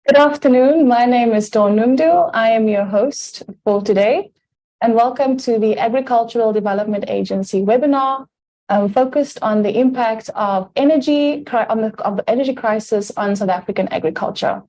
Good afternoon. My name is Dawn Numdu. I am your host for today, and welcome to the Agricultural Development Agency webinar focused on the impact of energy crisis on South African agriculture.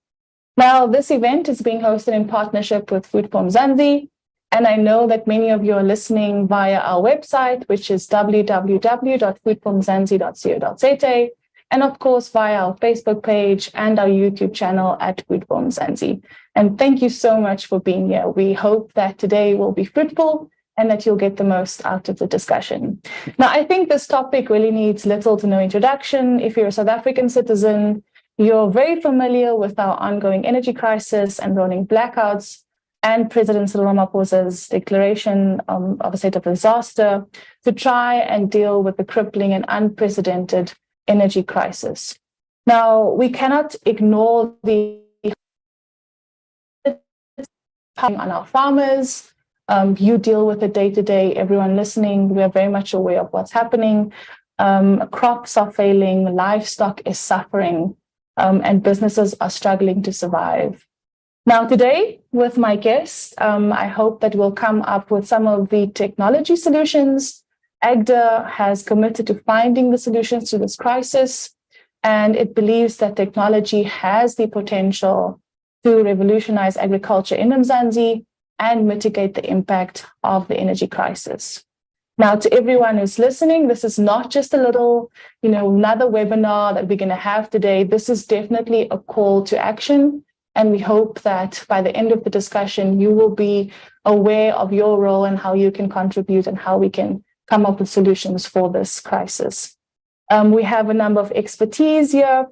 Now, this event is being hosted in partnership with Foodform Mzansi, and I know that many of you are listening via our website, which is www.foodformzansi.co.za. And of course, via our Facebook page and our YouTube channel at Foodform Mzansi. And thank you so much for being here. We hope that today will be fruitful and that you'll get the most out of the discussion. Now, I think this topic really needs little to no introduction. If you're a South African citizen, you're very familiar with our ongoing energy crisis and rolling blackouts and President Cyril Ramaphosa's declaration of a state of disaster to try and deal with the crippling and unprecedented energy crisis. Now, we cannot ignore the on our farmers. You deal with it day to day. Everyone listening, we are very much aware of what's happening. Crops are failing, livestock is suffering, and businesses are struggling to survive. Now, today, with my guest, I hope that we'll come up with some of the technology solutions. Agda has committed to finding the solutions to this crisis, and it believes that technology has the potential to revolutionize agriculture in Mzansi and mitigate the impact of the energy crisis. Now, to everyone who's listening, this is not just a little, another webinar that we're going to have today. This is definitely a call to action, and we hope that by the end of the discussion, you will be aware of your role and how you can contribute and how we can come up with solutions for this crisis. We have a number of expertise here,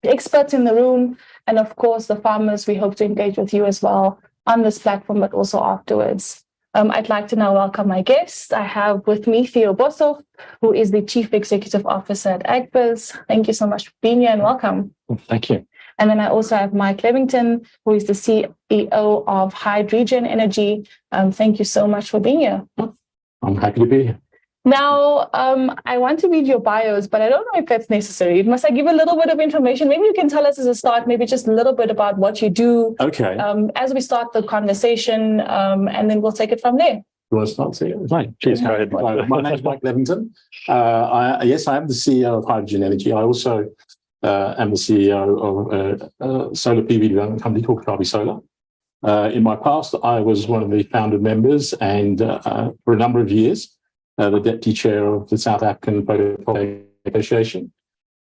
experts in the room, and of course, the farmers. We hope to engage with you as well on this platform, but also afterwards. I'd like to now welcome my guest. I have with me Theo Boshoff, who is the Chief Executive Officer at Agda. Thank you so much for being here and welcome. Thank you. And then I also have Mike Levington, who is the CEO of Hydrogen Energy. Thank you so much for being here. I'm happy to be here. Now, I want to read your bios, but I don't know if that's necessary. Must I give a little bit of information? Maybe you can tell us as a start, maybe just a little bit about what you do. Okay. As we start the conversation, and then we'll take it from there. You want to start? Right. Cheers. Go ahead. My name is Mike Levington. I am the CEO of Hydrogen Energy. I also am the CEO of a solar PV development company called Kabi Solar. In my past, I was one of the founder members and for a number of years, the deputy chair of the South African Photovoltaic Association,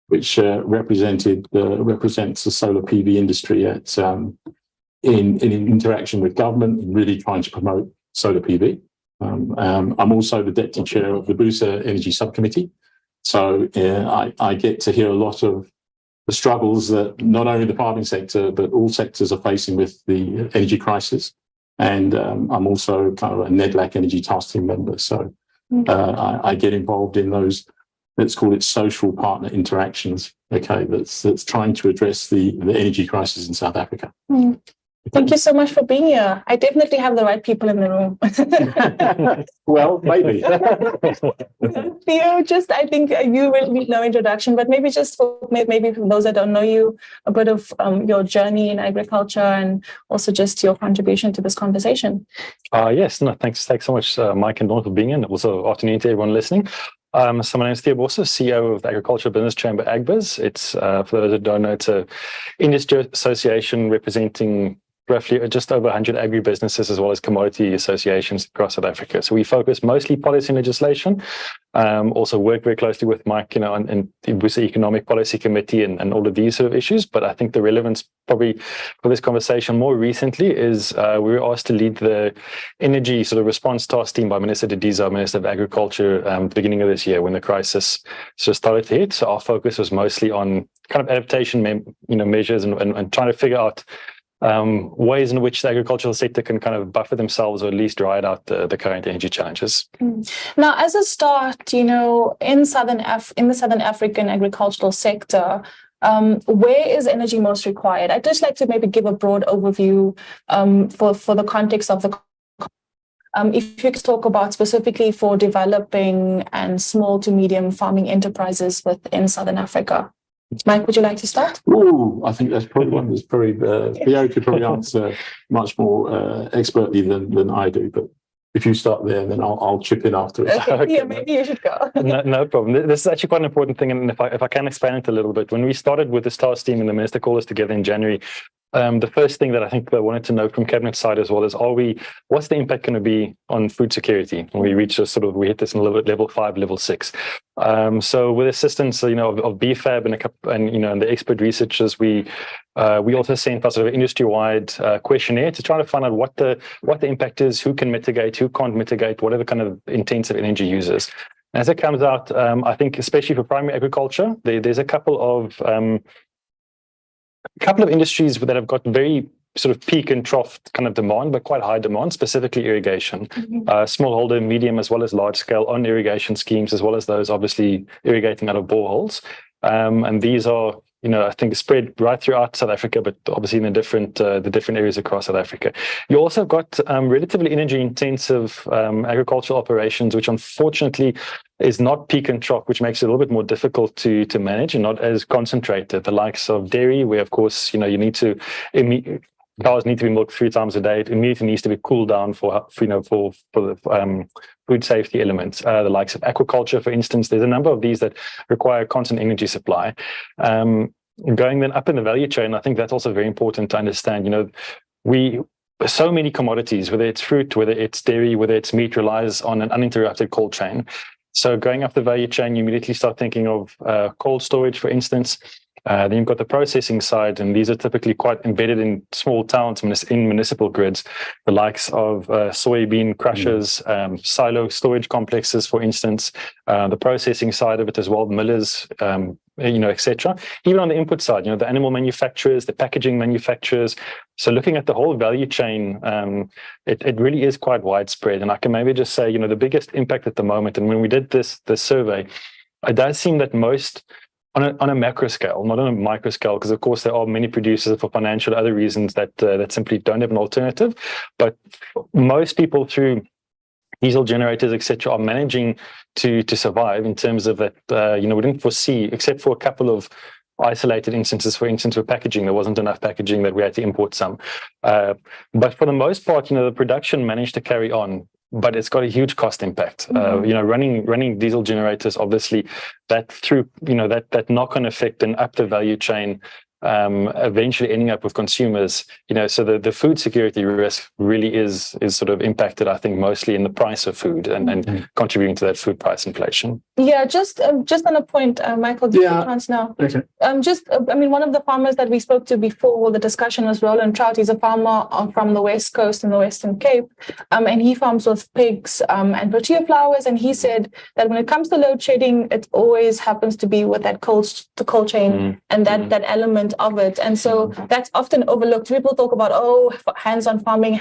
which represents the solar PV industry in interaction with government and really trying to promote solar PV. I'm also the deputy chair of the Busa Energy Subcommittee. So I get to hear a lot of the struggles that not only the farming sector, but all sectors are facing with the energy crisis. And I'm also kind of a NEDLAC Energy Task Team member. So I get involved in those, let's call it social partner interactions, okay, that's trying to address the energy crisis in South Africa. Thank you so much for being here. I definitely have the right people in the room. Well, maybe. Theo, I think you really need no introduction, but maybe just for those that don't know you, a bit of your journey in agriculture and also just your contribution to this conversation. Yes, no, thanks so much, Mike and Dawn, for being in. Also, afternoon to everyone listening. So my name is Theo Boshoff, CEO of the Agricultural Business Chamber, Agda. It's, for those that don't know, it's an industry association representing roughly just over 100 agribusinesses as well as commodity associations across South Africa. So we focus mostly policy and legislation, also work very closely with Mike, and the Busa Economic Policy Committee and all of these sort of issues. But I think the relevance probably for this conversation more recently is we were asked to lead the energy sort of response task team by Minister Didiza, Minister of Agriculture, at the beginning of this year when the crisis sort of started to hit. So our focus was mostly on kind of adaptation measures and trying to figure out ways in which the agricultural sector can kind of buffer themselves or at least ride out the current energy challenges. Now, as a start, in the Southern African agricultural sector, where is energy most required? I'd just like to maybe give a broad overview for the context of the. If you could talk about specifically for developing and small to medium farming enterprises within Southern Africa. Mike, would you like to start? Oh, I think that's probably one that's probably Theo could probably answer much more expertly than I do. But if you start there, then I'll chip in afterwards. Okay, yeah, maybe you should go. No problem. This is actually quite an important thing, and if I can expand it a little bit, when we started with this task team and the minister called us together in January, the first thing that I think I wanted to know from cabinet side as well is, what's the impact going to be on food security when we reach we hit this in level 5, level 6. So with assistance, of BFAB and the expert researchers, we also sent us an industry-wide questionnaire to try to find out what the impact is, who can mitigate, who can't mitigate, what are the kind of intensive energy users. As it comes out, I think especially for primary agriculture, there's a couple of industries that have got very sort of peak and trough kind of demand, but quite high demand, specifically irrigation, smallholder, medium, as well as large scale on irrigation schemes, as well as those obviously irrigating out of boreholes. And these are, I think spread right throughout South Africa, but obviously in the different areas across South Africa. You also got relatively energy intensive agricultural operations, which unfortunately is not peak and trough, which makes it a little bit more difficult to manage and not as concentrated. The likes of dairy, where of course, you need to cows need to be milked 3 times a day. It immediately needs to be cooled down for the food safety elements. The likes of aquaculture, for instance, there's a number of these that require constant energy supply. Going then up in the value chain, I think that's also very important to understand. So many commodities, whether it's fruit, whether it's dairy, whether it's meat, relies on an uninterrupted cold chain. So going up the value chain, you immediately start thinking of cold storage, for instance. Then you've got the processing side, and these are typically quite embedded in small towns in municipal grids, the likes of soybean crushers, silo storage complexes, for instance, the processing side of it as well, millers, etc. Even on the input side, the animal manufacturers, the packaging manufacturers. So looking at the whole value chain, it really is quite widespread. And I can maybe just say, the biggest impact at the moment, and when we did this survey, it does seem that most on a macro scale, not on a micro scale, because of course there are many producers for financial other reasons that simply don't have an alternative. But most people through diesel generators, etc., are managing to survive in terms of that. We didn't foresee, except for a couple of isolated instances. For instance, with packaging, there wasn't enough packaging that we had to import some. But for the most part, the production managed to carry on. But it's got a huge cost impact. Running diesel generators, obviously, that through that knock-on effect and up the value chain, eventually ending up with consumers. So the food security risk really is sort of impacted, I think, mostly in the price of food and contributing to that food price inflation. Yeah, just on a point, Michael, give you a chance now. Okay. One of the farmers that we spoke to before the discussion was Roland Trout. He's a farmer from the West Coast in the Western Cape, and he farms with pigs and protea flowers. And he said that when it comes to load shedding, it always happens to be with the cold chain and that element of it. And so that's often overlooked. People talk about, hands-on farming,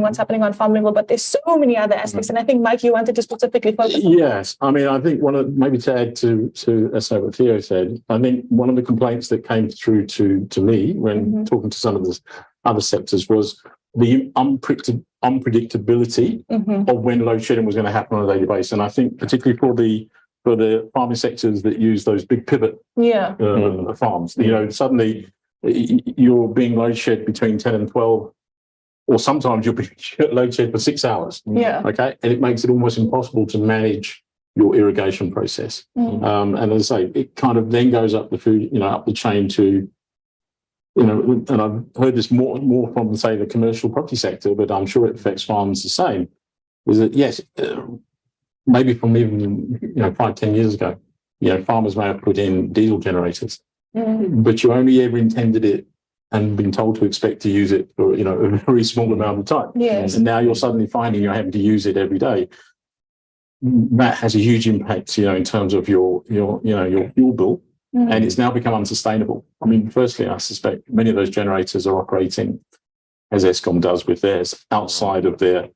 what's happening on farming, but there's so many other aspects. And I think, Mike, you wanted to specifically focus on Yes. I think maybe to add to what Theo said, I think one of the complaints that came through to me when talking to some of the other sectors was the unpredictability of when load shedding was going to happen on a daily basis. And I think particularly for the farming sectors that use those big pivot farms, suddenly you're being load shed between 10 and 12, or sometimes you'll be load shed for 6 hours. Yeah. Okay. And it makes it almost impossible to manage your irrigation process. And as I say, it kind of then goes up the food, up the chain to, and I've heard this more and more from, say, the commercial property sector, but I'm sure it affects farms the same, is that, yes, maybe from even 5-10 years ago, farmers may have put in diesel generators, but you only ever intended it and been told to expect to use it for a very small amount of time. Yes. And now you're suddenly finding you're having to use it every day. That has a huge impact, in terms of your fuel bill, and it's now become unsustainable. Firstly, I suspect many of those generators are operating, as Eskom does with theirs, outside of their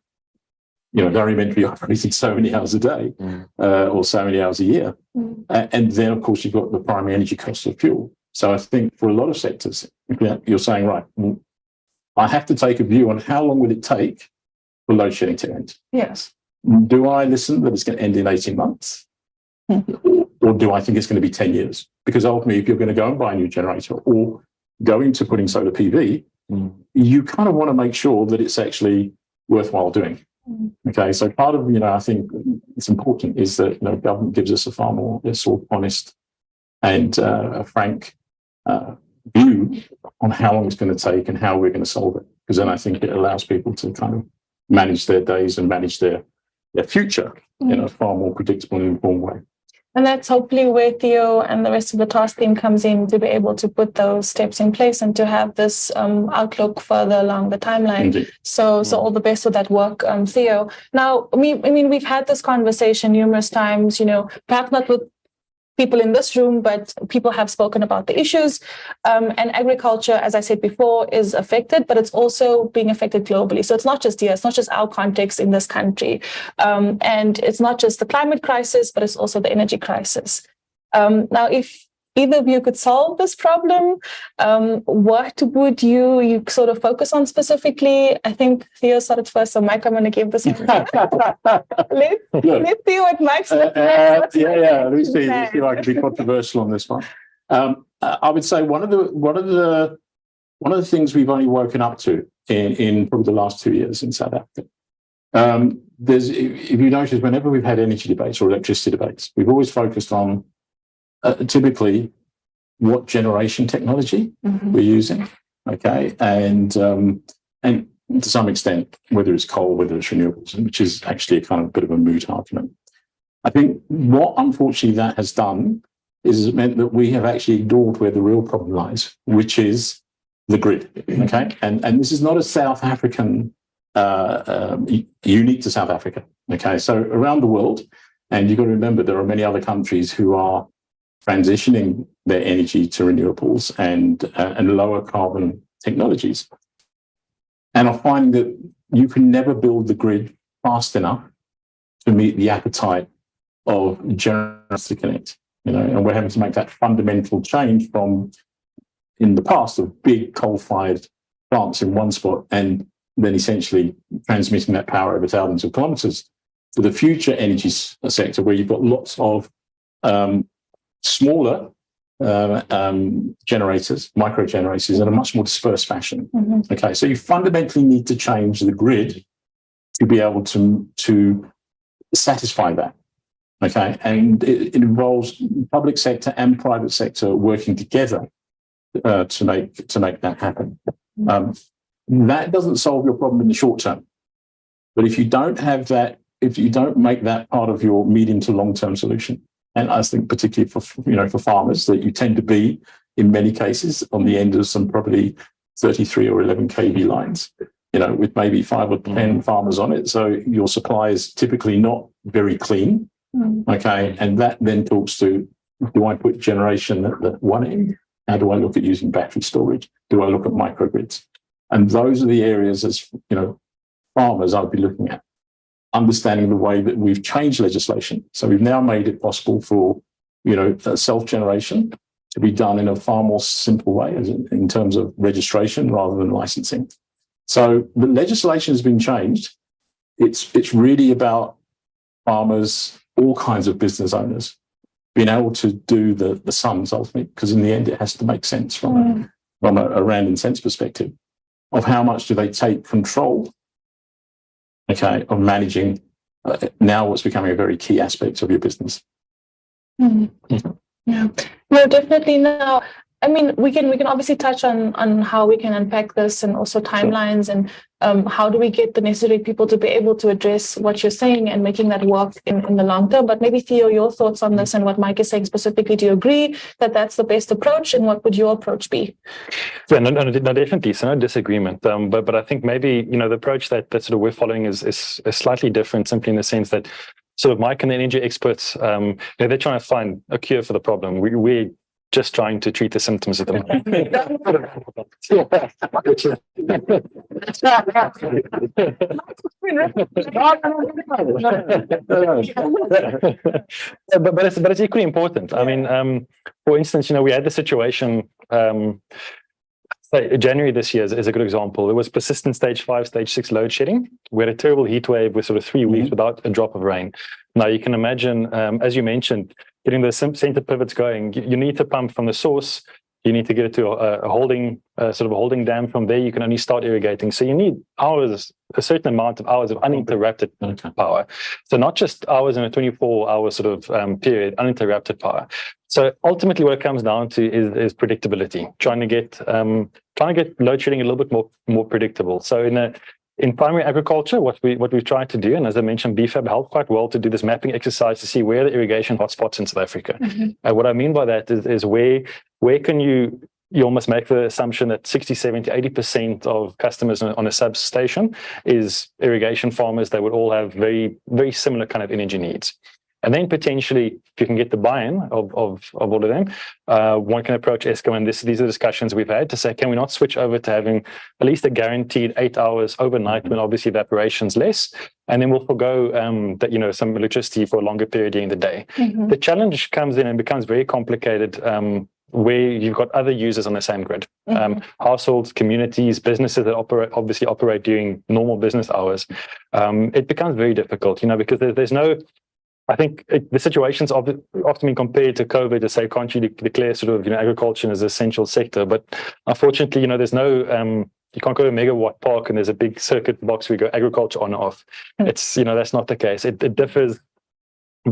they're meant to be operating so many hours a day or so many hours a year. And then, of course, you've got the primary energy cost of fuel. So I think for a lot of sectors, you're saying, right, I have to take a view on how long will it take for load shedding to end. Yes. Do I listen that it's going to end in 18 months? Or do I think it's going to be 10 years? Because ultimately, if you're going to go and buy a new generator or go into putting solar PV, you kind of want to make sure that it's actually worthwhile doing. Okay, so part of, I think it's important is that, government gives us a far more sort of honest and a frank view on how long it's going to take and how we're going to solve it. Because then I think it allows people to kind of manage their days and manage their future in a far more predictable and informed way. And that's hopefully where Theo and the rest of the task team comes in, to be able to put those steps in place and to have this outlook further along the timeline. Indeed. So all the best with that work, Theo. Now, I mean, we've had this conversation numerous times, perhaps not with people in this room, but people have spoken about the issues. And agriculture, as I said before, is affected, but it's also being affected globally. So it's not just here, it's not just our context in this country. And it's not just the climate crisis, but it's also the energy crisis. Now, if either of you could solve this problem, what would you sort of focus on specifically? I think Theo started first, so Mike, I'm going to give this one. Let Theo and Mike. Let me see if I can be controversial on this one. I would say one of the things we've only woken up to in probably the last 2 years in South Africa. If you notice, whenever we've had energy debates or electricity debates, we've always focused on typically what generation technology we're using, okay, and to some extent whether it's coal, whether it's renewables, which is actually a kind of bit of a moot argument. I think what unfortunately that has done is it meant that we have actually ignored where the real problem lies, which is the grid, okay, and this is not a South African unique to South Africa, okay, so around the world, and you've got to remember there are many other countries who are transitioning their energy to renewables and lower carbon technologies. And I find that you can never build the grid fast enough to meet the appetite of generators to connect, and we're having to make that fundamental change from, in the past, of big coal-fired plants in one spot and then essentially transmitting that power over thousands of kilometers to the future energy sector, where you've got lots of smaller generators, micro generators, in a much more dispersed fashion. Okay, so you fundamentally need to change the grid to be able to satisfy that. Okay, and it involves public sector and private sector working together to make that happen. That doesn't solve your problem in the short term, but if you don't have that, if you don't make that part of your medium to long term solution. And I think particularly for farmers, that you tend to be, in many cases, on the end of some probably 33 or 11 kV lines, with maybe 5 or 10 farmers on it. So your supply is typically not very clean. Okay. And that then talks to, do I put generation at the one end? How do I look at using battery storage? Do I look at microgrids? And those are the areas, as farmers, I'd be looking at. Understanding the way that we've changed legislation. So we've now made it possible for, self-generation to be done in a far more simple way in terms of registration rather than licensing. So the legislation has been changed. It's really about farmers, all kinds of business owners, being able to do the sums ultimately, because in the end it has to make sense from a rand and cents perspective of how much do they take control, okay, of managing now what's becoming a very key aspect of your business. Yeah, no, definitely. Now, I mean, we can obviously touch on how we can unpack this and also timelines and how do we get the necessary people to be able to address what you're saying and making that work in the long term. But maybe, Theo, your thoughts on this and what Mike is saying specifically. Do you agree that that's the best approach, and what would your approach be? Yeah, no, definitely. So no disagreement. But I think maybe, the approach that sort of we're following is slightly different, simply in the sense that sort of Mike and the energy experts, they're trying to find a cure for the problem. We're just trying to treat the symptoms of the moment. but it's equally important. I mean, for instance, we had the situation So January this year is a good example. There was persistent stage 5, stage 6 load shedding. We had a terrible heat wave with sort of 3 weeks without a drop of rain. Now you can imagine, as you mentioned, getting the center pivots going, you need to pump from the source. You need to get it to a holding, sort of a holding dam. From there, you can only start irrigating. So you need hours, a certain amount of hours of uninterrupted power. So not just hours in a 24-hour sort of period, uninterrupted power. So ultimately, what it comes down to is predictability. Trying to get load shedding a little bit more predictable. So in primary agriculture, what we've tried to do, and as I mentioned, BFAB helped quite well to do this mapping exercise to see where the irrigation hotspots in South Africa. What I mean by that is where can you almost make the assumption that 60, 70, 80% of customers on a substation is irrigation farmers that would all have very, very similar kind of energy needs. And then potentially, if you can get the buy-in of all of them, one can approach Eskom, and these are discussions we've had to say, can we not switch over to having at least a guaranteed 8 hours overnight when obviously evaporation's less, and then we'll forgo some electricity for a longer period during the day. The challenge comes in and becomes very complicated where you've got other users on the same grid, households, communities, businesses that operate during normal business hours. It becomes very difficult, because there's no. I think the situation's often been compared to COVID to say, can't you declare sort of agriculture as an essential sector? But unfortunately, there's no. You can't go to a megawatt park and there's a big circuit box where you go agriculture on and off. It's that's not the case. It differs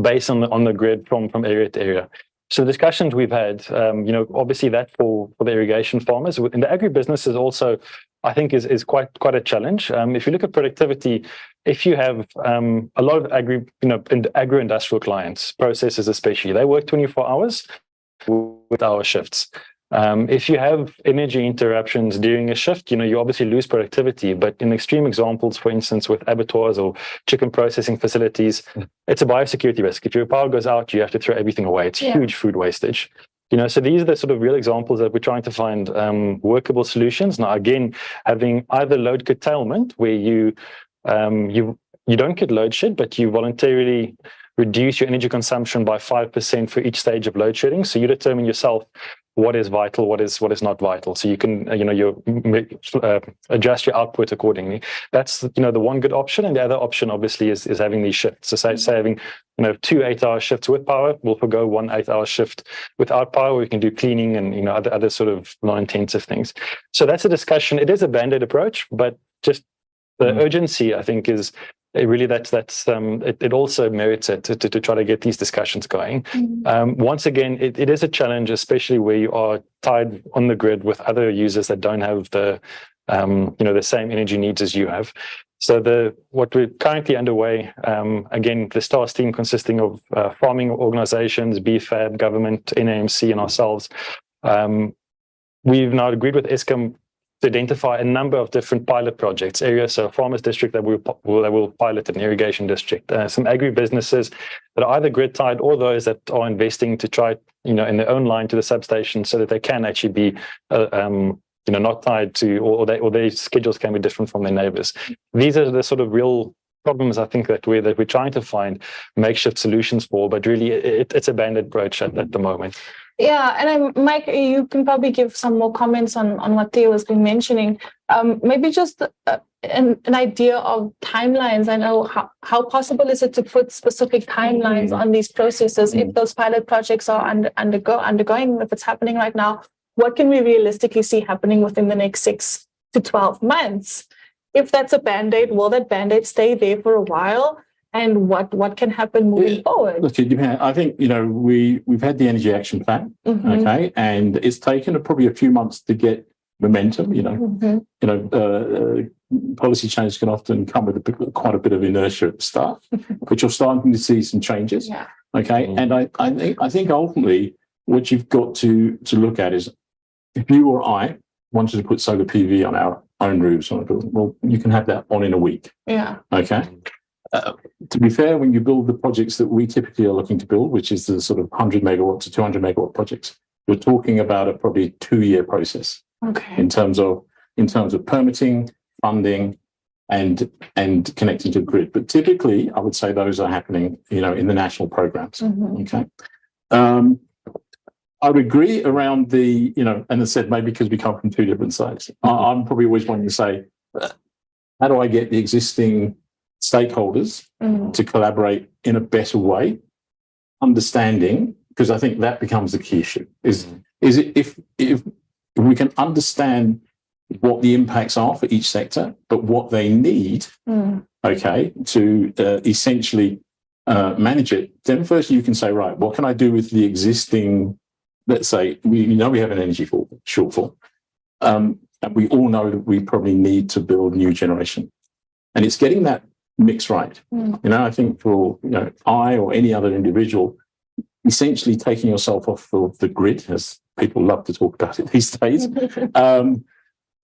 based on the grid from area to area. So the discussions we've had, obviously that for the irrigation farmers in the agribusiness is also, I think, is quite a challenge. If you look at productivity, if you have a lot of agro-industrial clients, processors especially, they work 24 hours with hour shifts. If you have energy interruptions during a shift, you obviously lose productivity. But in extreme examples, for instance, with abattoirs or chicken processing facilities, it's a biosecurity risk. If your power goes out, you have to throw everything away. It's huge food wastage. So these are the sort of real examples that we're trying to find workable solutions. Now, again, having either load curtailment, where you don't get load shed, but you voluntarily reduce your energy consumption by 5% for each stage of load shedding. So you determine yourself what is vital, what is not vital. So you can, adjust your output accordingly. That's, the one good option. And the other option, obviously, is having these shifts. So say having, 2 8-hour shifts with power, we'll forgo 1 8-hour shift without power. We can do cleaning and, other sort of non-intensive things. So that's a discussion. It is a band-aid approach, but just the urgency, I think, is really it also merits it to try to get these discussions going. Once again, it is a challenge, especially where you are tied on the grid with other users that don't have the same energy needs as you have. So what we're currently underway, again, the STARS team consisting of farming organizations, BFAB, government, NAMC, and ourselves. We've now agreed with Eskom to identify a number of different pilot projects, areas, so a farmers district that will pilot an irrigation district, some agri-businesses that are either grid tied or those that are investing to try, in their own line to the substation so that they can actually be, not tied to, or their schedules can be different from their neighbors. These are the sort of real problems, I think, that we're trying to find makeshift solutions for, but really it's a band-aid approach at the moment. Yeah, and Mike, you can probably give some more comments on what Theo has been mentioning. Maybe just an idea of timelines. I know how possible is it to put specific timelines on these processes if those pilot projects are undergoing, if it's happening right now. What can we realistically see happening within the next 6 to 12 months? If that's a Band-Aid, will that Band-Aid stay there for a while? And what can happen moving forward? Look, I think, we've had the Energy Action Plan, okay, and it's taken probably a few months to get momentum. Policy change can often come with quite a bit of inertia at the start, but you're starting to see some changes, okay. And I think ultimately what you've got to look at is, if you or I wanted to put solar PV on our own roofs, well, you can have that on in a week. Yeah. Okay. To be fair, when you build the projects that we typically are looking to build, which is the sort of 100 megawatt to 200 megawatt projects, you're talking about a probably 2-year process. Okay. In terms of permitting, funding, and connecting to the grid. But typically, I would say those are happening, in the national programs. Okay. I would agree around the, and I said maybe because we come from two different sides. I'm probably always wanting to say, how do I get the existing stakeholders to collaborate in a better way, understanding, because I think that becomes the key issue, is it if we can understand what the impacts are for each sector, but what they need, to essentially manage it, then first you can say, right, what can I do with the existing, let's say, we have an energy shortfall, and we all know that we probably need to build new generation. And it's getting that mix right. I think for, I or any other individual, essentially taking yourself off of the grid, as people love to talk about it these days,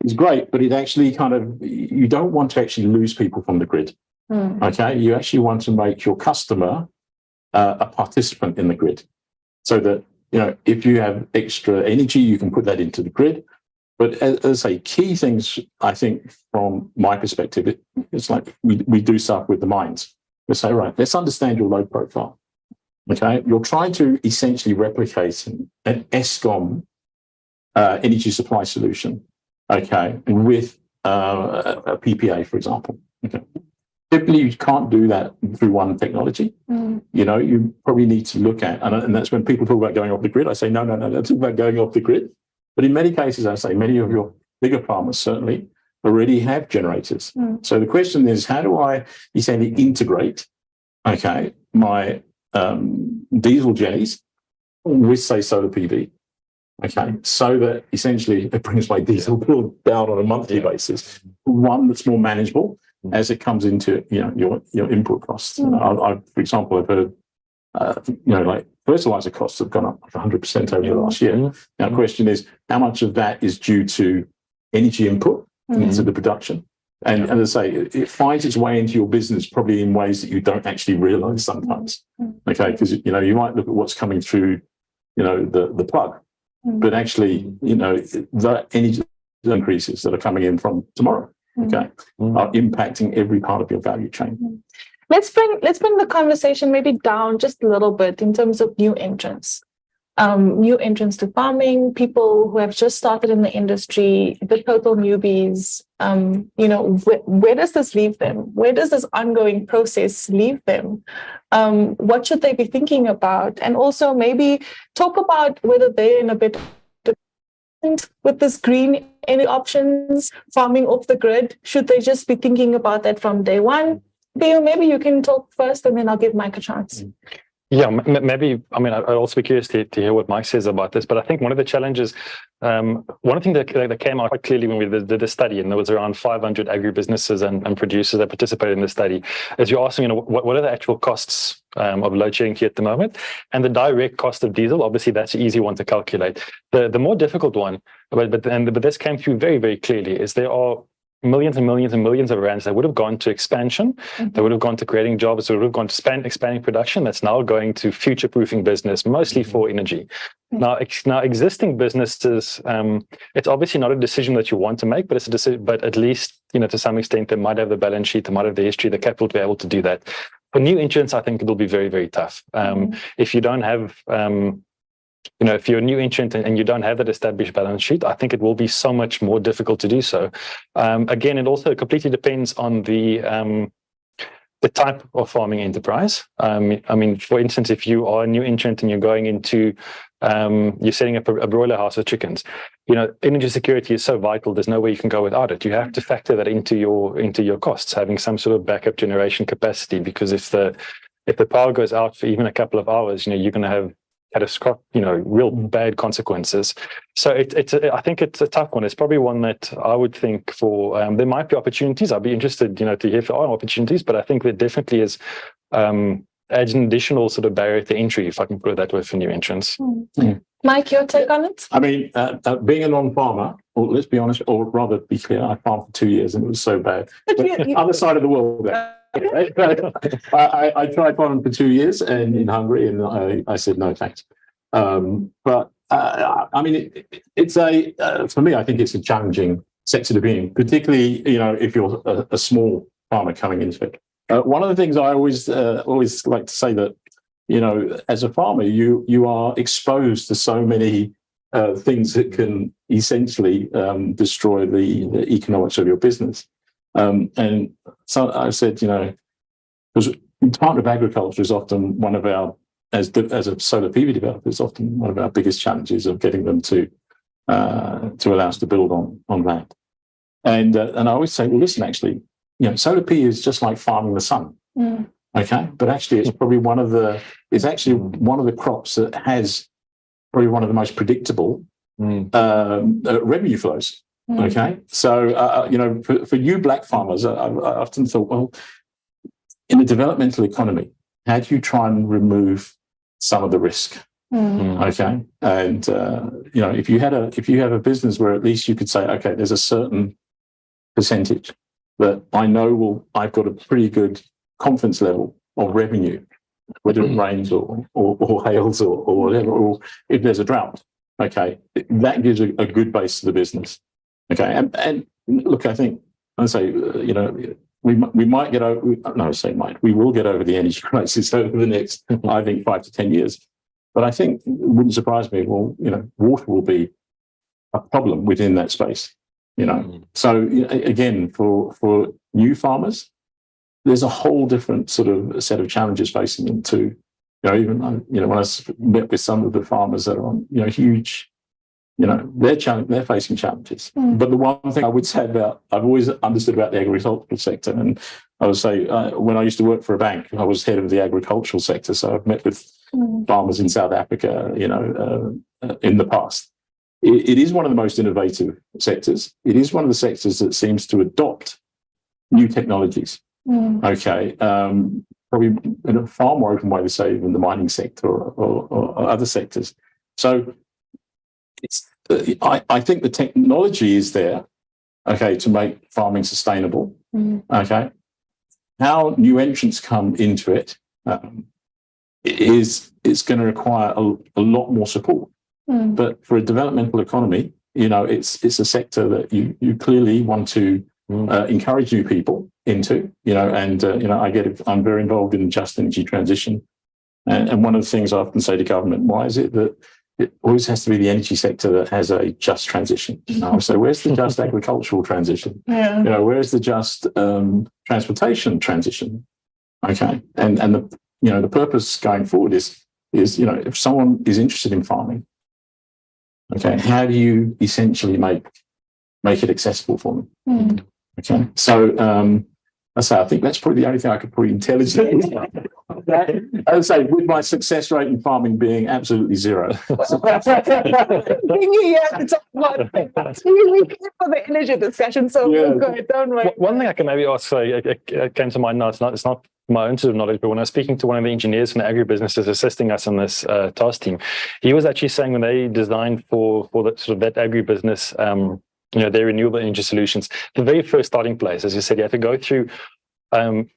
is great, but it actually you don't want to actually lose people from the grid. Okay, you actually want to make your customer a participant in the grid, so that if you have extra energy, you can put that into the grid. But as I say, key things, I think, from my perspective, it's like we do stuff with the mines. We say, right, let's understand your load profile. Okay, you're trying to essentially replicate an Eskom energy supply solution. Okay, with a PPA, for example. Okay. Typically, you can't do that through one technology. You probably need to look at, and that's when people talk about going off the grid. I say, no, don't talk about going off the grid. But in many cases, I say, many of your bigger farmers certainly already have generators. So the question is, how do I essentially integrate, my diesel jennies with, say, solar PV? Okay, so that essentially it brings my diesel bill down on a monthly basis, one that's more manageable as it comes into your input costs. I, for example, I've heard like fertilizer costs have gone up like 100% over the last year. Now, the question is, how much of that is due to energy input into the production? And as I say, it finds its way into your business probably in ways that you don't actually realize sometimes. Okay, because you might look at what's coming through, the plug. But actually, the energy increases that are coming in from tomorrow, are impacting every part of your value chain. Let's bring the conversation maybe down just a little bit in terms of new entrants. New entrants to farming, people who have just started in the industry, the total newbies. Where does this leave them? Where does this ongoing process leave them? What should they be thinking about? And also maybe talk about whether they're in a bit with this green energy options, farming off the grid. Should they just be thinking about that from day one? Maybe you can talk first, and then I'll give Mike a chance. Yeah, maybe. I mean, I'd also be curious to hear what Mike says about this. But I think one of the challenges, one thing that came out quite clearly when we did the study, and there was around 500 agribusinesses and producers that participated in the study, is you're asking, what are the actual costs of load shedding here at the moment, and the direct cost of diesel. Obviously, that's an easy one to calculate. The more difficult one, but this came through very, very clearly, is there are millions and millions and millions of rands that would have gone to expansion, that would have gone to creating jobs, that would have gone to expanding production, that's now going to future-proofing business, mostly for energy. Now existing businesses, it's obviously not a decision that you want to make, but it's a decision, but at least, to some extent, they might have the balance sheet, they might have the history, the capital to be able to do that. For new entrants, I think it'll be very, very tough. If you don't have, if you're a new entrant and you don't have that established balance sheet, I think it will be so much more difficult to do so. Again, it also completely depends on the type of farming enterprise. I mean, for instance, if you are a new entrant and you're going into, you're setting up a broiler house with chickens, energy security is so vital. There's no way you can go without it. You have to factor that into your costs, having some sort of backup generation capacity, because if the power goes out for even a couple of hours, you're going to have real bad consequences. So I think it's a tough one. It's probably one that I would think for, there might be opportunities. I'd be interested, to hear if there are opportunities, but I think there definitely is adds an additional sort of barrier to entry, if I can put it that way, for new entrants. Mike, your take on it? I mean, being a non-farmer, or let's be honest, or rather be clear, I farmed for 2 years and it was so bad. Other side of the world. I tried farming for 2 years and in Hungary, and I said no thanks. But I mean, it's for me, I think it's a challenging sector to be in, particularly if you're a small farmer coming into it. One of the things I always like to say that as a farmer, you are exposed to so many things that can essentially destroy the economics of your business. And so I said, because Department of Agriculture is often one of our, as a solar PV developer, is often one of our biggest challenges of getting them to allow us to build on that. And I always say, well, listen, actually, solar PV is just like farming the sun. Okay, but actually, it's probably one of the crops that has probably one of the most predictable revenue flows. Okay, so for you black farmers, I often thought, well, in a developmental economy, how do you try and remove some of the risk? Okay, and if you have a business where at least you could say, okay, there's a certain percentage that I know I've got a pretty good confidence level of revenue, whether it rains or hails or whatever, or if there's a drought. Okay, that gives a good base to the business. Okay, and look, I think I say, we might get over. No, I say might. We will get over the energy crisis over the next, I think, 5 to 10 years. But I think it wouldn't surprise me. Well, water will be a problem within that space. So again, for new farmers, there's a whole different sort of set of challenges facing them too. Even when I met with some of the farmers that are on huge, they're facing challenges. But the one thing I would say I've always understood about the agricultural sector, and I would say when I used to work for a bank, I was head of the agricultural sector, so I've met with farmers in South Africa, in the past. It is one of the most innovative sectors. It is one of the sectors that seems to adopt new technologies. Okay, probably in a far more open way to say than the mining sector or other sectors. So I think the technology is there, okay, to make farming sustainable. Okay, how new entrants come into it is going to require a lot more support. But for a developmental economy, it's a sector that you clearly want to encourage new people into, and I'm very involved in the just energy transition. And one of the things I often say to government, why is it that it always has to be the energy sector that has a just transition? So where's the just agricultural transition? Where's the just transportation transition? Okay, and the purpose going forward is if someone is interested in farming, okay, how do you essentially make it accessible for them? Okay, so I think that's probably the only thing I could probably intelligently. I would say with my success rate in farming being absolutely zero. We came for the energy discussion, so good. Don't worry. One thing I can maybe ask, it came to mind now. It's not my own sort of knowledge, but when I was speaking to one of the engineers from the agribusinesses assisting us on this task team, he was actually saying when they designed for the sort of that agribusiness, their renewable energy solutions, the very first starting place, as you said, you have to go through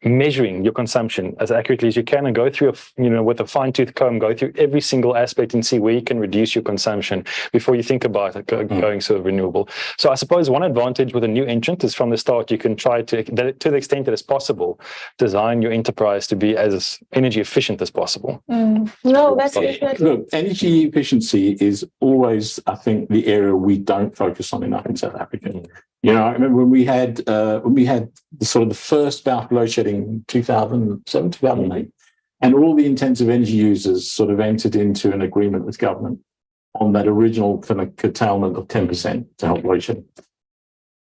measuring your consumption as accurately as you can, and go through with a fine-tooth comb, go through every single aspect and see where you can reduce your consumption before you think about it going sort of renewable. So I suppose one advantage with a new entrant is from the start you can try to the extent that it's possible, design your enterprise to be as energy efficient as possible. No, that's good. Look, energy efficiency is always, I think, the area we don't focus on enough in South Africa. I remember when we had sort of the first bout of load shedding in 2007, 2008, and all the intensive energy users sort of entered into an agreement with government on that original kind of curtailment of 10% to help load shedding.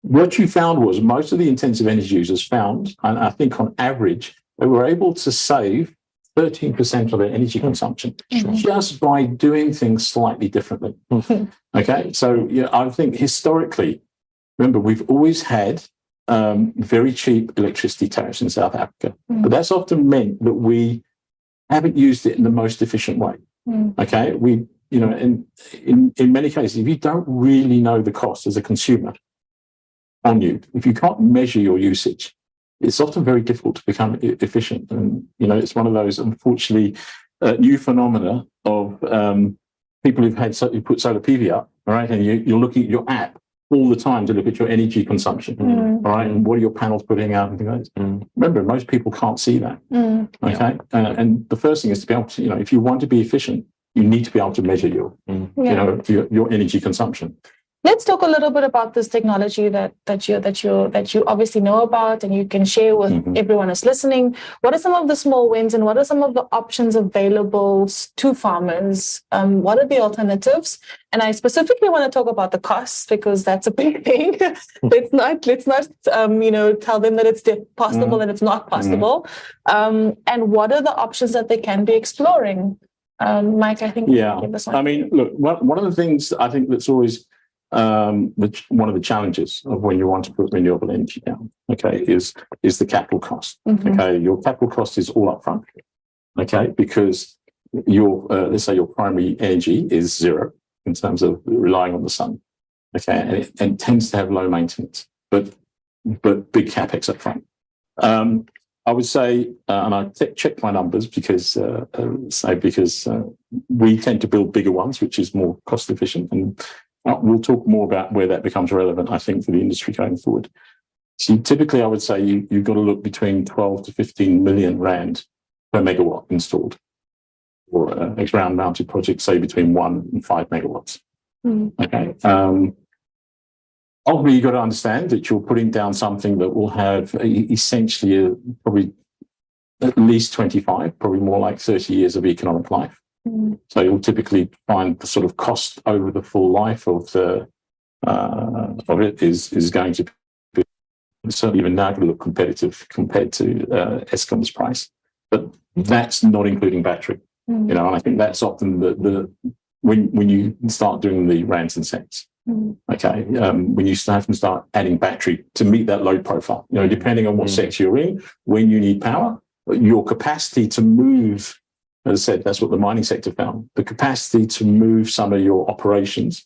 What you found was most of the intensive energy users found, and I think on average, they were able to save 13% of their energy consumption just by doing things slightly differently. Okay, so I think historically, remember, we've always had very cheap electricity tariffs in South Africa, but that's often meant that we haven't used it in the most efficient way. Okay, in many cases, if you don't really know the cost as a consumer on you, if you can't measure your usage, it's often very difficult to become efficient. And it's one of those, unfortunately, new phenomena of people who put solar PV up, right? And you're looking at your app. all the time to look at your energy consumption, right? And what are your panels putting out and things like that. Remember, most people can't see that. Okay. And the first thing is to be able to, if you want to be efficient, you need to be able to measure your energy consumption. Let's talk a little bit about this technology that you obviously know about and you can share with everyone who's listening. What are some of the small wins and what are some of the options available to farmers? What are the alternatives? And I specifically want to talk about the costs because that's a big thing. let's not tell them that it's possible and it's not possible. And what are the options that they can be exploring? Mike, I think you can give us one. I mean, look, one of the things I think that's always one of the challenges of when you want to put renewable energy down, okay, is the capital cost. Okay, your capital cost is all upfront, okay, because your let's say your primary energy is zero in terms of relying on the sun, okay, and it tends to have low maintenance, but big capex up front. I would say, and I checked my numbers because we tend to build bigger ones, which is more cost efficient, and we'll talk more about where that becomes relevant, I think, for the industry going forward. So typically, I would say you've got to look between 12 to 15 million rand per megawatt installed, or a ground-mounted project, say between 1 and 5 megawatts. Okay. Ultimately, you've got to understand that you're putting down something that will have essentially probably at least 25, probably more like 30 years of economic life. So you'll typically find the sort of cost over the full life of it is going to be certainly even now going to look competitive compared to Eskom's price, but that's not including battery. And I think that's often the when you start doing the rands and cents. Okay, when you start adding battery to meet that load profile, depending on what sector you're in, when you need power, your capacity to move. As I said, that's what the mining sector found. The capacity to move some of your operations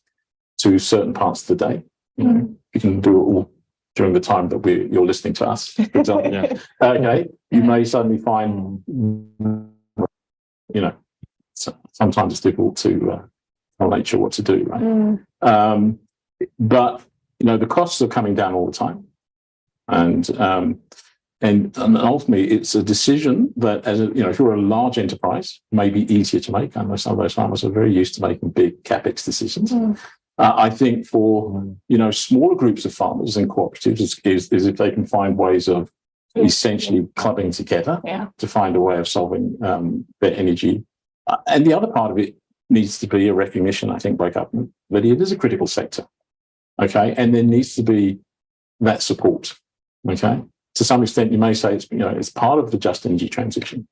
to certain parts of the day. You can do it all during the time that you're listening to us, for example. Okay, you may suddenly find, sometimes it's difficult to tell nature what to do, right? But the costs are coming down all the time, and ultimately, it's a decision that, if you're a large enterprise, may be easier to make. I know some of those farmers are very used to making big capex decisions. I think for smaller groups of farmers and cooperatives is if they can find ways of essentially clubbing together to find a way of solving their energy. And the other part of it needs to be a recognition, I think, by government that it is a critical sector. Okay, and there needs to be that support. Okay. To some extent, you may say it's part of the just energy transition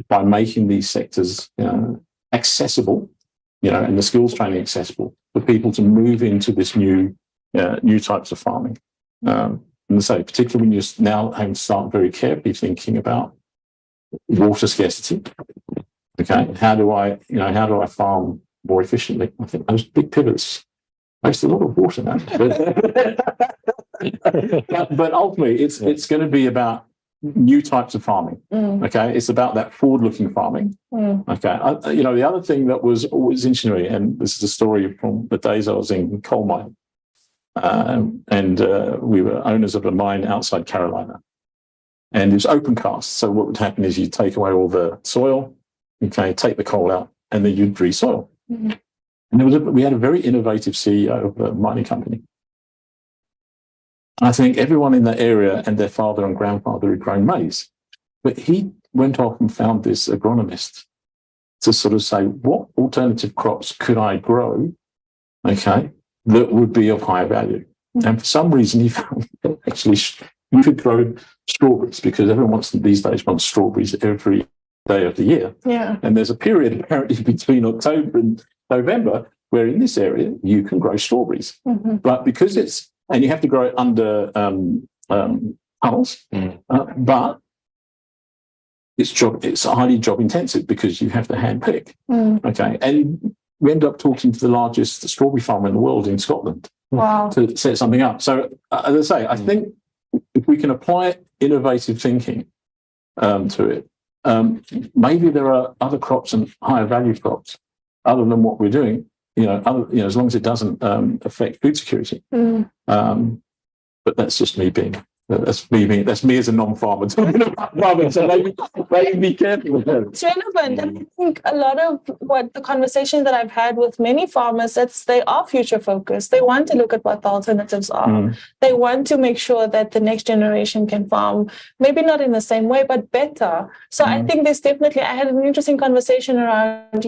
by making these sectors accessible, and the skills training accessible for people to move into this new types of farming. And so, particularly when you're now having to start very carefully thinking about water scarcity. Okay, how do I farm more efficiently? I think those big pivots waste a lot of water now. But ultimately, it's going to be about new types of farming. Okay, it's about that forward-looking farming. Okay, the other thing that was always interesting to me, and this is a story from the days I was in coal mine, and we were owners of a mine outside Carolina, and it was open cast. So what would happen is you take away all the soil, okay, take the coal out, and then you'd re-soil. And we had a very innovative CEO of a mining company. I think everyone in that area and their father and grandfather had grown maize. But he went off and found this agronomist to sort of say, what alternative crops could I grow, okay, that would be of higher value? And for some reason, he found that actually you could grow strawberries because everyone these days wants strawberries every day of the year. And there's a period apparently between October and November where in this area you can grow strawberries. But because and you have to grow it under tunnels, but it's highly job intensive because you have to hand pick. Okay, and we end up talking to the largest strawberry farmer in the world in Scotland to set something up. So as I say, I think if we can apply innovative thinking to it, maybe there are other crops and higher value crops other than what we're doing as long as it doesn't affect food security. But that's just me being. That's me as a non-farmer talking about farming. So maybe be careful with that. It's relevant. And I think a lot of what the conversations that I've had with many farmers, they are future focused. They want to look at what the alternatives are. They want to make sure that the next generation can farm, maybe not in the same way, but better. So I think I had an interesting conversation around,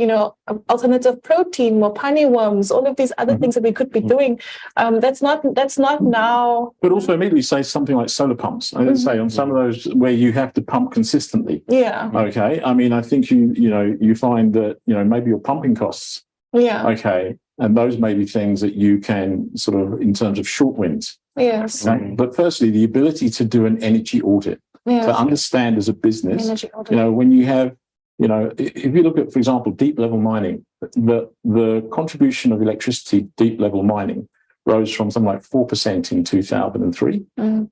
alternative protein, more honey worms, all of these other things that we could be doing. That's not now. But also immediately say something like solar pumps. I would say on some of those where you have to pump consistently. Yeah. Okay. I mean, I think you find that maybe your pumping costs. Yeah. Okay. And those may be things that you can sort of in terms of short wins. Yes. Okay? But firstly, the ability to do an energy audit, to understand as a business, when you have, if you look at, for example, deep level mining, the contribution of electricity deep level mining rose from something like 4% in 2003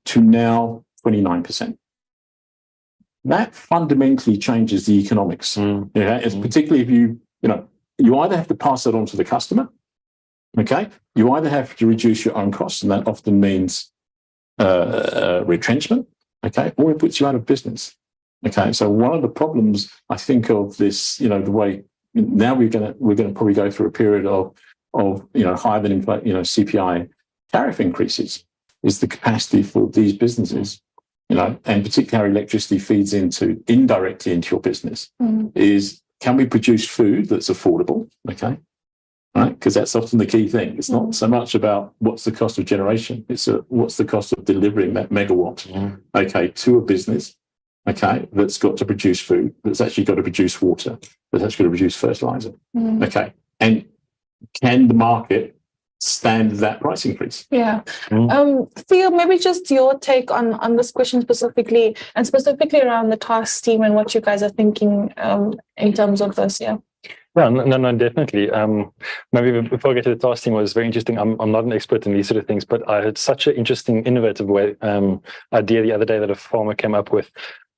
to now 29%. That fundamentally changes the economics. It's particularly if you either have to pass that on to the customer, okay? You either have to reduce your own costs, and that often means retrenchment, okay? Or it puts you out of business, okay? So one of the problems I think of this, the way now we're going to probably go through a period of higher than CPI tariff increases is the capacity for these businesses, and particularly how electricity feeds indirectly into your business is, can we produce food that's affordable? Okay. Right. Because that's often the key thing. It's not so much about what's the cost of generation. It's what's the cost of delivering that megawatt, okay, to a business, okay, that's got to produce food, that's actually got to produce water, that's actually got to produce fertilizer. Okay. And can the market stand that price increase? Yeah. Theo, maybe just your take on this question specifically, and specifically around the task team and what you guys are thinking in terms of this. Yeah. Yeah, no, definitely. Maybe before I get to the task team, it was very interesting. I'm not an expert in these sort of things, but I had such an interesting, innovative idea the other day that a farmer came up with.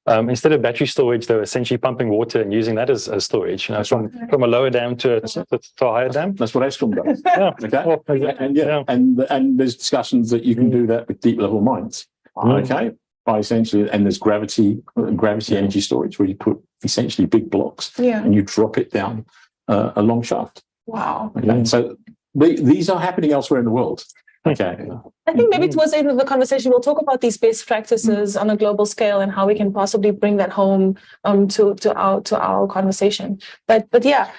Instead of battery storage, they were essentially pumping water and using that as storage. From a lower dam to a higher dam. That's what Eskom does. Okay. Well, exactly. And there's discussions that you can do that with deep level mines. Okay. By essentially, and there's gravity energy storage, where you put essentially big blocks and you drop it down a long shaft. Wow. Okay. So these are happening elsewhere in the world. Okay. I think maybe towards the end of the conversation, we'll talk about these best practices on a global scale and how we can possibly bring that home to our conversation. But yeah.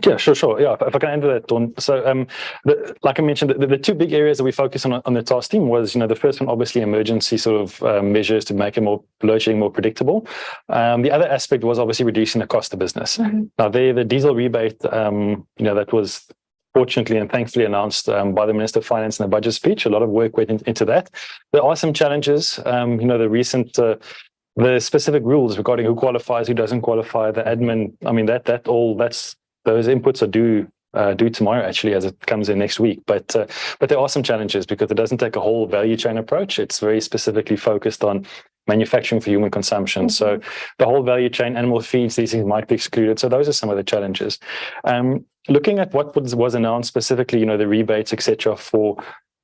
Yeah, sure. Yeah, if I can answer that, Dawn. So, like I mentioned, the two big areas that we focus on the task team was, the first one, obviously, emergency sort of measures to make it load shedding more predictable. The other aspect was obviously reducing the cost of business. Now, the diesel rebate, that was fortunately and thankfully announced by the Minister of Finance in the budget speech. A lot of work went into that. There are some challenges. The recent the specific rules regarding who qualifies, who doesn't qualify, the admin. I mean, those inputs are due tomorrow, actually, as it comes in next week. But there are some challenges because it doesn't take a whole value chain approach. It's very specifically focused on manufacturing for human consumption. So the whole value chain, animal feeds, these things might be excluded. So those are some of the challenges. Looking at what was announced specifically, the rebates, etc., for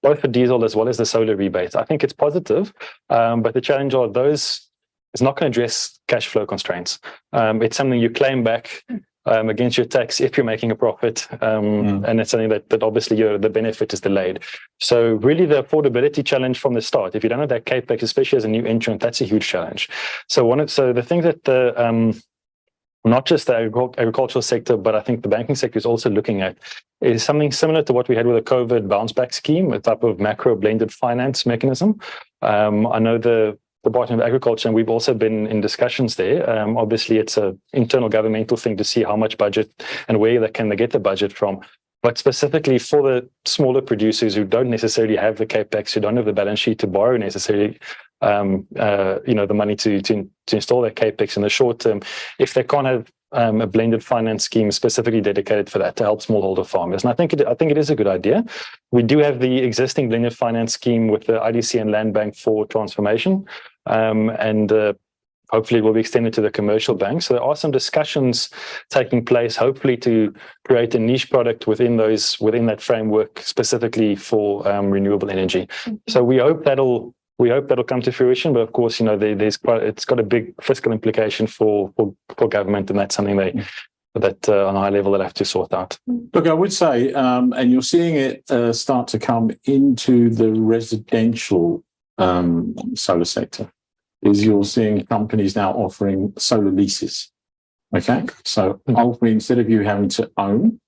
both for diesel as well as the solar rebates, I think it's positive. But the challenge are those is not going to address cash flow constraints. It's something you claim back against your tax if you're making a profit, and it's something that obviously the benefit is delayed. So really the affordability challenge from the start, if you don't have that capex, especially as a new entrant, that's a huge challenge. So the thing that not just the agricultural sector, but I think the banking sector is also looking at is something similar to what we had with the COVID bounce back scheme, a type of macro blended finance mechanism. I know the Department of Agriculture, and we've also been in discussions there. Obviously, it's an internal governmental thing to see how much budget and where they get the budget from. But specifically for the smaller producers who don't necessarily have the capex, who don't have the balance sheet to borrow necessarily, the money to install their capex in the short term, if they can't have a blended finance scheme specifically dedicated for that to help smallholder farmers. And I think it is a good idea. We do have the existing blended finance scheme with the IDC and Land Bank for transformation. hopefully it will be extended to the commercial banks. So there are some discussions taking place, hopefully to create a niche product within that framework specifically for renewable energy. So we hope that'll come to fruition. But of course, it's got a big fiscal implication for government, and that's something that on a high level they'll have to sort out. Look, I would say, and you're seeing it start to come into the residential solar sector, is you're seeing companies now offering solar leases. Okay, so ultimately, instead of you having to own,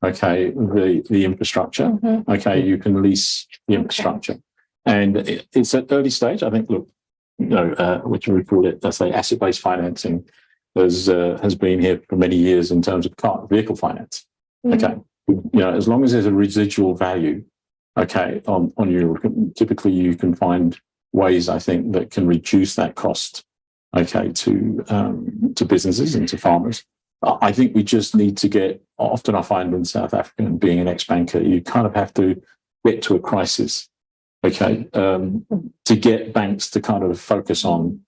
the infrastructure, you can lease the infrastructure, and it's at early stage. I think, look, which we call it, let's say, asset-based financing, has been here for many years in terms of vehicle finance. Okay, as long as there's a residual value, on you, typically you can find ways, I think, that can reduce that cost, to businesses and to farmers. I think we just need to often I find in South Africa, and being an ex-banker, you kind of have to get to a crisis, to get banks to kind of focus on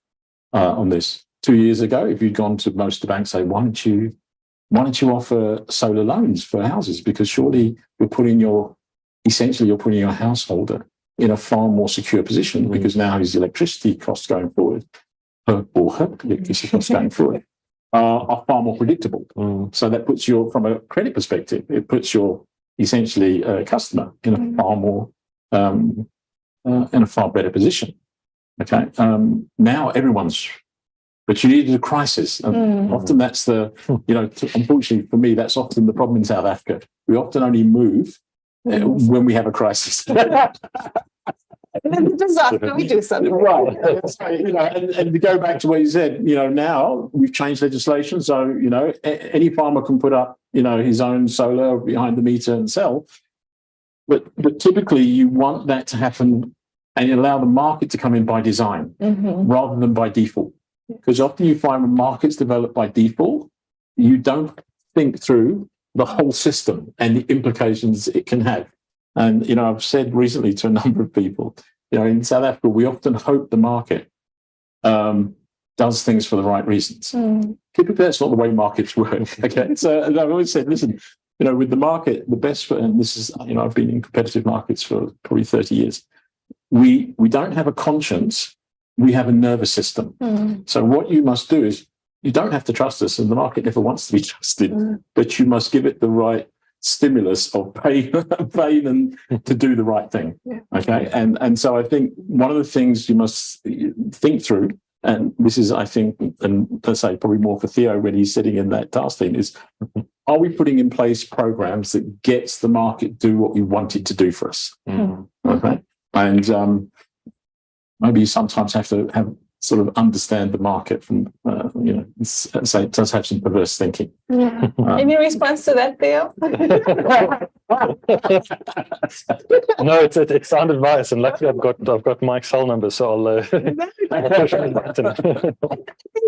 this. 2 years ago, if you'd gone to most of the banks, say, why don't you offer solar loans for houses? Because surely you're putting your householder in a far more secure position, because now his electricity costs going forward, her electricity costs going forward, are far more predictable. So that puts from a credit perspective, it puts your essentially customer in a far more in a far better position. Now everyone's. But you needed a crisis. And often that's unfortunately for me, that's often the problem in South Africa. We often only move when we have a crisis. And then the disaster, we do something. Right. And to go back to what you said, now we've changed legislation. So, any farmer can put up, his own solar behind the meter and sell. But typically you want that to happen and allow the market to come in by design rather than by default. Because often you find when markets develop by default, you don't think through the whole system and the implications it can have. And, I've said recently to a number of people, in South Africa, we often hope the market does things for the right reasons. Typically, that's not the way markets work. So I've always said, listen, with the market, the best, and this is, I've been in competitive markets for probably 30 years. We don't have a conscience. We have a nervous system. So what you must do is, you don't have to trust us, and the market never wants to be trusted, but you must give it the right stimulus of pain and to do the right thing. And so I think one of the things you must think through, and this is, I think, and let's say probably more for Theo when he's sitting in that task team, is, are we putting in place programs that gets the market do what we want it to do for us? And maybe you sometimes have to sort of understand the market from, say it does have some perverse thinking. Any response to that, Theo? No, it's sound advice, and luckily I've got Mike's cell number, so I'll push on the button.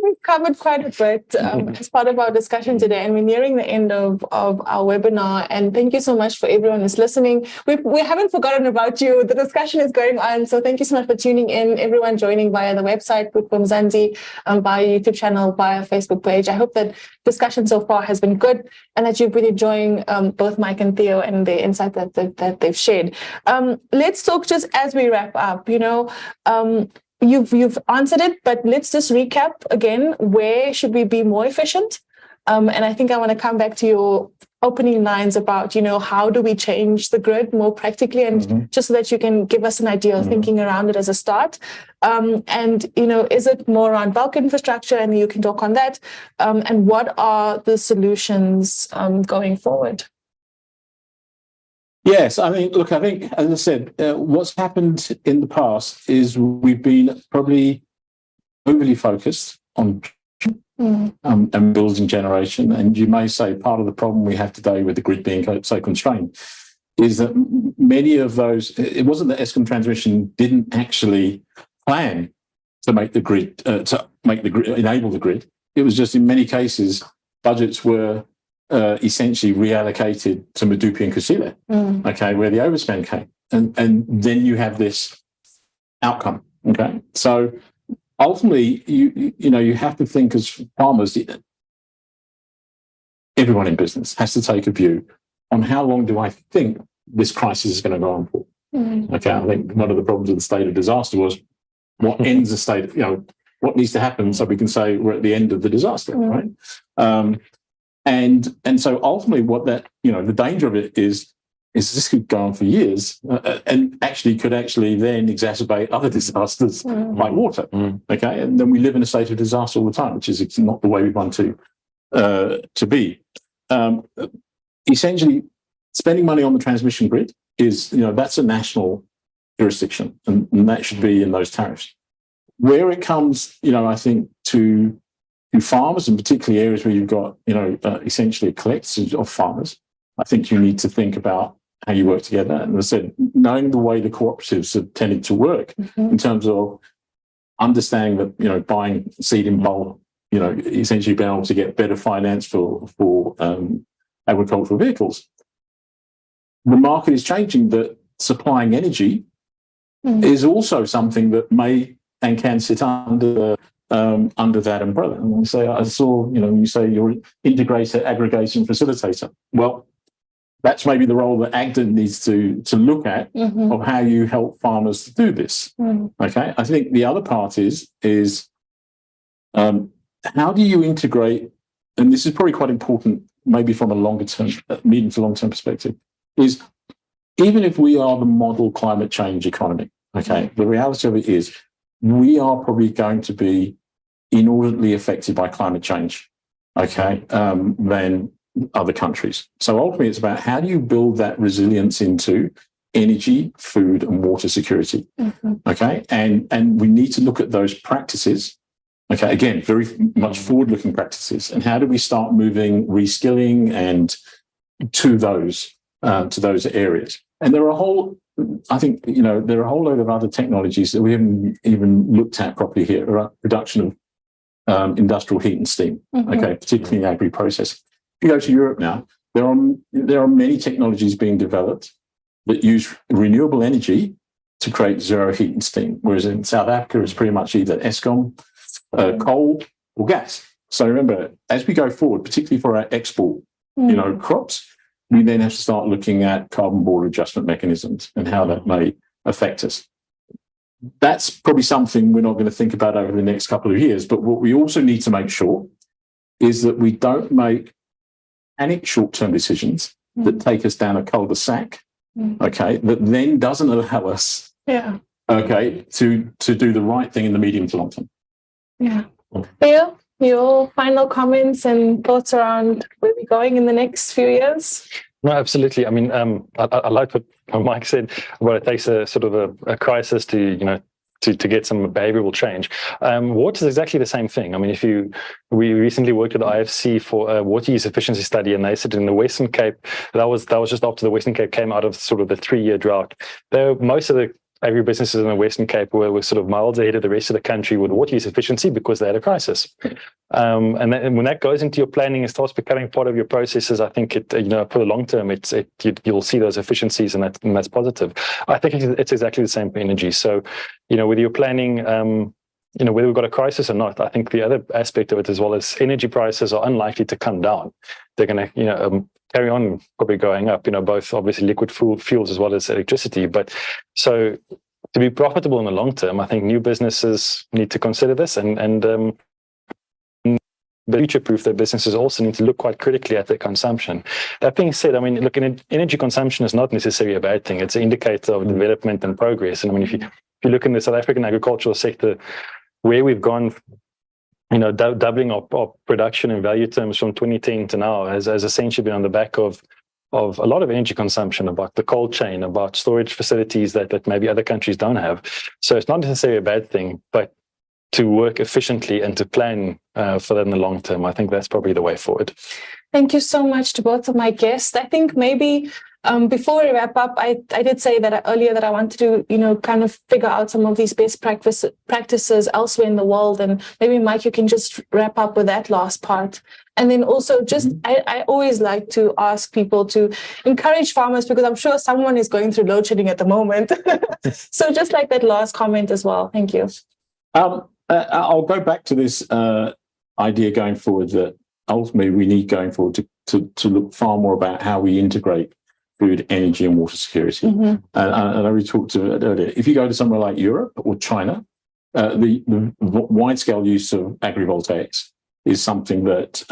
We've covered quite a bit as part of our discussion today, and we're nearing the end of our webinar. And thank you so much for everyone who's listening. We haven't forgotten about you. The discussion is going on, so thank you so much for tuning in. Everyone joining via the website, Mzansi, via YouTube channel, via Facebook page. I hope that discussion so far has been good, and that you've been enjoying both Mike and Theo and the insight that they've shared. Let's talk just as we wrap up. You've answered it, but let's just recap again. Where should we be more efficient? And I think I want to come back to your opening lines about, how do we change the grid more practically, and just so that you can give us an idea of thinking around it as a start. And, is it more around bulk infrastructure? And you can talk on that. And what are the solutions going forward? Yes, I think, as I said, what's happened in the past is we've been probably overly focused on and building generation. And you may say part of the problem we have today with the grid being so constrained is that many of those, it wasn't that Eskom transmission didn't actually plan to make the grid, enable the grid. It was just in many cases, budgets were essentially reallocated to Medupi and Kusile, where the overspend came. And then you have this outcome. So ultimately, you have to think as farmers. Everyone in business has to take a view on how long do I think this crisis is going to go on for. Okay, I think one of the problems of the state of disaster was what ends the state. What needs to happen so we can say we're at the end of the disaster, right? And so ultimately, what that the danger of it is this could go on for years and could then exacerbate other disasters like water. Okay, and then we live in a state of disaster all the time, which is not the way we want to be. Essentially, spending money on the transmission grid is that's a national jurisdiction, and that should be in those tariffs. Where it comes, I think to farmers, and particularly areas where you've got essentially a collective of farmers, I think you need to think about how you work together. And as I said, knowing the way the cooperatives have tended to work in terms of understanding that, buying seed in bulk, essentially being able to get better finance for agricultural vehicles. The market is changing, that supplying energy is also something that may and can sit under that umbrella. And I saw, you say you're integrator, aggregator, and facilitator. Well, that's maybe the role that Agda needs to look at of how you help farmers to do this. Okay, I think the other part is how do you integrate, and this is probably quite important, maybe from a longer term, medium to long term perspective, is even if we are the model climate change economy, okay, the reality of it is we are probably going to be inordinately affected by climate change, okay, than other countries. So ultimately, it's about how do you build that resilience into energy, food, and water security, okay? And we need to look at those practices, okay, again, very much forward-looking practices, and how do we start moving reskilling and to those areas. And there are a whole load of other technologies that we haven't even looked at properly here. Production of industrial heat and steam, okay, particularly in agri-processing. If you go to Europe now, there are many technologies being developed that use renewable energy to create zero heat and steam, whereas in South Africa it's pretty much either Eskom, coal, or gas. So remember, as we go forward, particularly for our export, crops, we then have to start looking at carbon border adjustment mechanisms and how that may affect us. That's probably something we're not going to think about over the next couple of years. But what we also need to make sure is that we don't make panic short-term decisions that take us down a cul-de-sac, okay, that then doesn't allow us, okay, to do the right thing in the medium to long term. Yeah. Theo, your final comments and thoughts around where we're going in the next few years? No, absolutely. I mean, I like what Mike said about it takes a sort of a crisis to, to get some behavioral change. Water is exactly the same thing. I mean, we recently worked with the IFC for a water use efficiency study, and they said in the Western Cape, that was just after the Western Cape came out of sort of the 3-year drought. Most of the agribusinesses in the Western Cape were sort of miles ahead of the rest of the country with water use efficiency because they had a crisis. And when that goes into your planning and starts becoming part of your processes, I think it, for the long term, you'll see those efficiencies, and that's positive. I think it's exactly the same for energy. So, with your planning, whether we've got a crisis or not, I think the other aspect of it as well is energy prices are unlikely to come down. They're going to, carry on probably going up, both obviously liquid fuels as well as electricity. But so to be profitable in the long term, I think new businesses need to consider this and future-proof their businesses also need to look quite critically at their consumption. That being said, I mean, look, energy consumption is not necessarily a bad thing. It's an indicator of development and progress. And I mean, if you look in the South African agricultural sector, where we've gone, doubling our production in value terms from 2010 to now has essentially been on the back of a lot of energy consumption, about the cold chain, about storage facilities that maybe other countries don't have. So it's not necessarily a bad thing, but to work efficiently and to plan for that in the long term, I think that's probably the way forward. Thank you so much to both of my guests. I think maybe before we wrap up, I did say that earlier that I wanted to, kind of figure out some of these best practices elsewhere in the world. And maybe, Mike, you can just wrap up with that last part. And then also just, I always like to ask people to encourage farmers, because I'm sure someone is going through load shedding at the moment. So just like that last comment as well. Thank you. I'll go back to this idea going forward that ultimately we need going forward to look far more about how we integrate food, energy, and water security. And I already talked to it earlier. If you go to somewhere like Europe or China, the wide-scale use of agrivoltaics is something that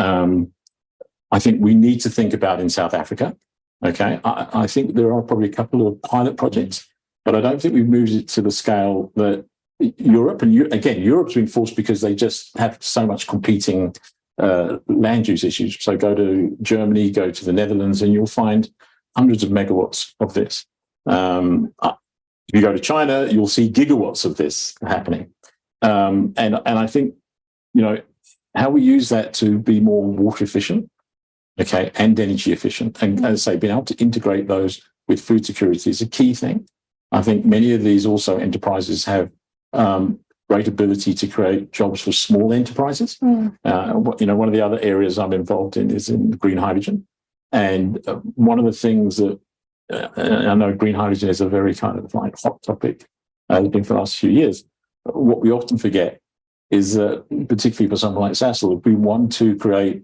I think we need to think about in South Africa. Okay, I think there are probably a couple of pilot projects, but I don't think we've moved it to the scale that Europe, and again, Europe's been forced because they just have so much competing land use issues. So go to Germany, go to the Netherlands, and you'll find hundreds of megawatts of this. If you go to China, you'll see gigawatts of this happening. And I think, how we use that to be more water efficient, okay, and energy efficient. And as I say, being able to integrate those with food security is a key thing. I think many of these also enterprises have great ability to create jobs for small enterprises. One of the other areas I'm involved in is in green hydrogen. And one of the things that I know green hydrogen is a very kind of like hot topic been for the last few years. What we often forget is that, particularly for something like Sasol, if we want to create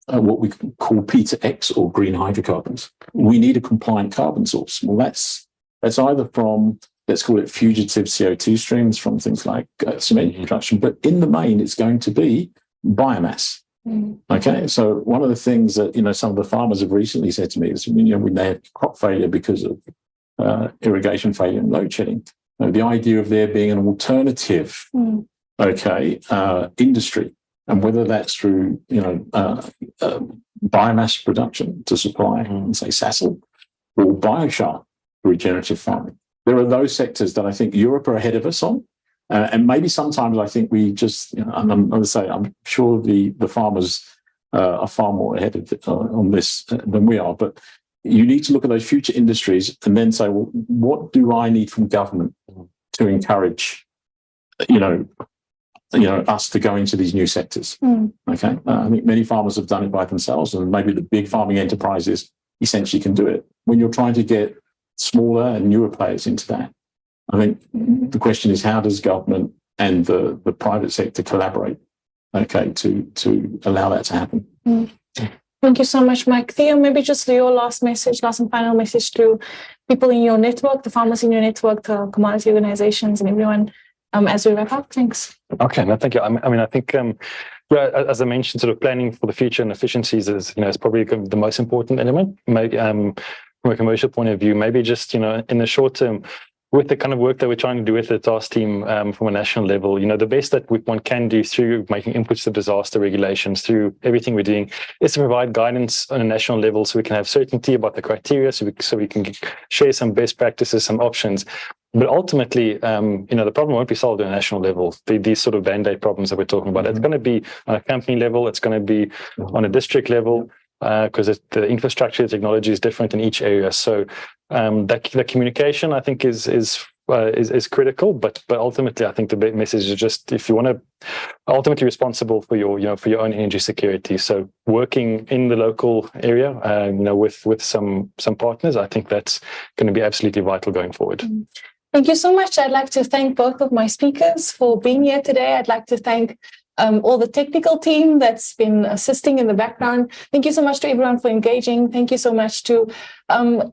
what we call P2X or green hydrocarbons, we need a compliant carbon source. Well, that's either from, let's call it fugitive CO2 streams from things like cement production, but in the main, it's going to be biomass. Okay, so one of the things that some of the farmers have recently said to me is, when they had crop failure because of irrigation failure and load shedding, the idea of there being an alternative, industry, and whether that's through biomass production to supply, say Sasol, or biochar regenerative farming. There are those sectors that I think Europe are ahead of us on. And maybe sometimes I think we just, I'm sure the farmers are far more ahead of on this than we are. But you need to look at those future industries and then say, well, what do I need from government to encourage, us to go into these new sectors? Okay, I think many farmers have done it by themselves, and maybe the big farming enterprises essentially can do it. When you're trying to get smaller and newer players into that, I think the question is, how does government and the private sector collaborate, to allow that to happen? Thank you so much, Mike. Theo, maybe just your last and final message to people in your network, the farmers in your network, the commodity organizations and everyone, as we wrap up. Thanks. Okay, no, thank you. I think, as I mentioned, sort of planning for the future and efficiencies is probably the most important element. Maybe, from a commercial point of view, maybe just, in the short term, with the kind of work that we're trying to do with the task team from a national level, the best that one can do through making inputs to disaster regulations, through everything we're doing, is to provide guidance on a national level so we can have certainty about the criteria, so we can share some best practices, some options. But ultimately, the problem won't be solved at a national level. These sort of band-aid problems that we're talking about, it's going to be on a company level, it's going to be on a district level, because the infrastructure, technology is different in each area. So the communication, I think, is critical. But ultimately, I think the big message is just, if you want to ultimately responsible for your own energy security. So working in the local area, with some partners, I think that's going to be absolutely vital going forward. Thank you so much. I'd like to thank both of my speakers for being here today. I'd like to thank all the technical team that's been assisting in the background. Thank you so much to everyone for engaging. Thank you so much to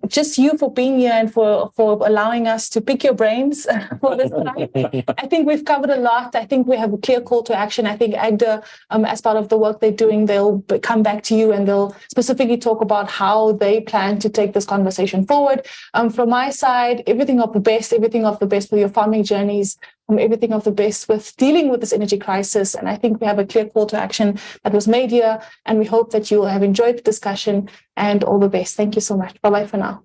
just you for being here and for allowing us to pick your brains for this time. I think we've covered a lot. I think we have a clear call to action. I think Agda, as part of the work they're doing, they'll come back to you and they'll specifically talk about how they plan to take this conversation forward. From my side, everything of the best for your farming journeys, everything of the best with dealing with this energy crisis. And I think we have a clear call to action that was made here, and we hope that you will have enjoyed the discussion, and all the best. Thank you so much. Bye-bye for now.